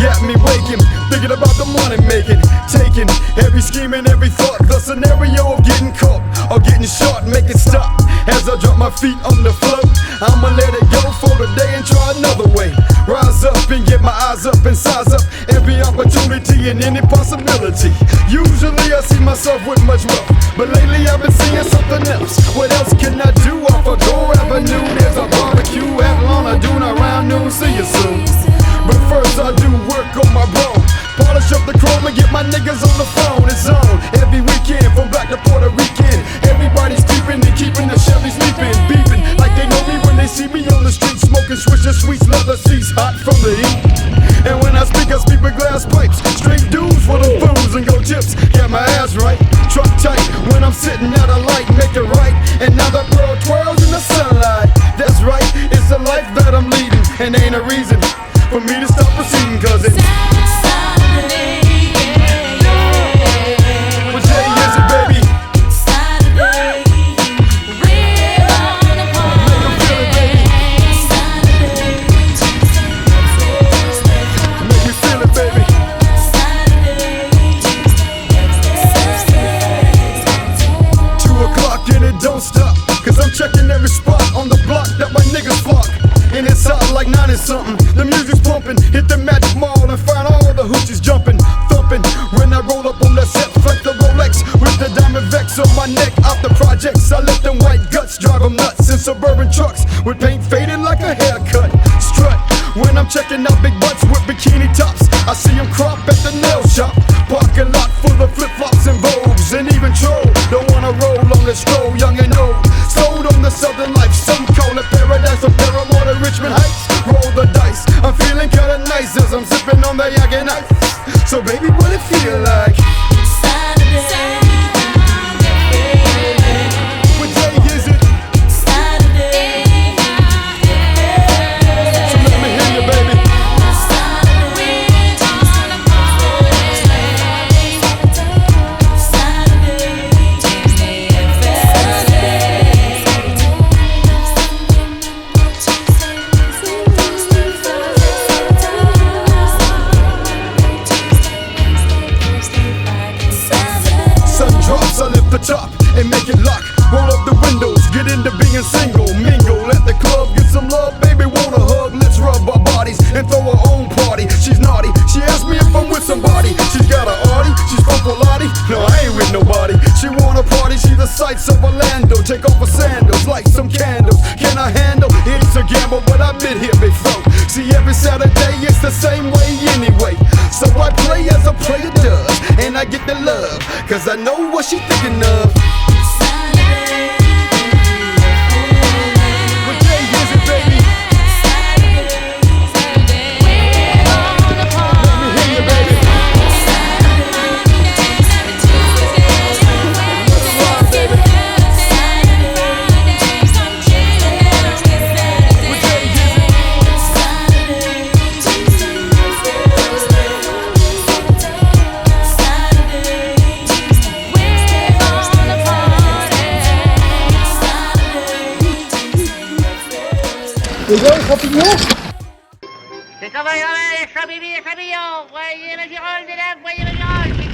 got me waking, thinking about the money making, taking every scheme and every thought, the scenario of getting caught or getting shot, make it stop. As I drop my feet on the floor, I'ma let it go for the day and try another way. Rise up and get my eyes up and size up every opportunity and any possibility. Usually I see myself with much wealth, but lately I've been seeing something else. What else can I do off of Go Avenue? There's a barbecue at Lana Dune around noon. See you soon. But first I do work on my bro, polish up the chrome and get my niggas on the phone. It's on every weekend from black to Puerto Rican. Everybody's keeping and keeping the Chevy sleeping, beeping like they know me when they see me on the street, smoking swisher sweets, leather seats hot from the heat. And when I speak with glass pipes, straight dudes for the fools and go tips. Got my ass right, truck tight when I'm sitting at a light, make it right. And now the world twirls in the sunlight. That's right, it's the life that I'm leading, and ain't a reason for me to stop proceeding, cause it's Saturday, yeah. What day is it, baby? Saturday, we're on a party. Make 'em feel it, baby. Saturday, make me feel it, baby. Saturday, 2 o'clock and it don't stop, cause I'm checking every spot on the block that my niggas flock. And it's hot like 90 something. The music's pumping, hit the Magic Mall and find all the hoochies jumping, thumping. When I roll up on that set, flex the Rolex with the diamond vex on my neck. Out the projects, I let them white guts drive them nuts in suburban trucks with paint faded like a haircut. Strut when I'm checking out big butts with bikini tops. I see them crop at the nail shop. Parking lot full of flip-flops and Vogues, and even troll don't wanna roll on the stroll, young and old. Sold on the southern life, some call it paradise from Paramore to Richmond Heights. Roll the dice, I'm feeling kinda nice as I'm sipping on the yak and ice. So baby, what it feel like? Saturday. What day is it? Saturday. So let me hear you, baby. The top and make it lock. Roll up the windows, get into being single. Mingle at the club, get some love, baby. Want a hug? Let's rub our bodies and throw her own party. She's naughty. She asked me if I'm with somebody. She's got a Audi. She's from Pilati. No, I ain't with nobody. She wanna party. See the sights of Orlando. Take off her sandals, light some candles. Can I handle? It's a gamble, but I've been here before. See, every Saturday it's the same way anyway. So I play as a player does, and I get the love, cause I know what she thinking of. What day is it, baby? Let me hear you, baby. Les gars, les champignons. C'est ça, les champignons, voyez la girole, mesdames, voyez la girole.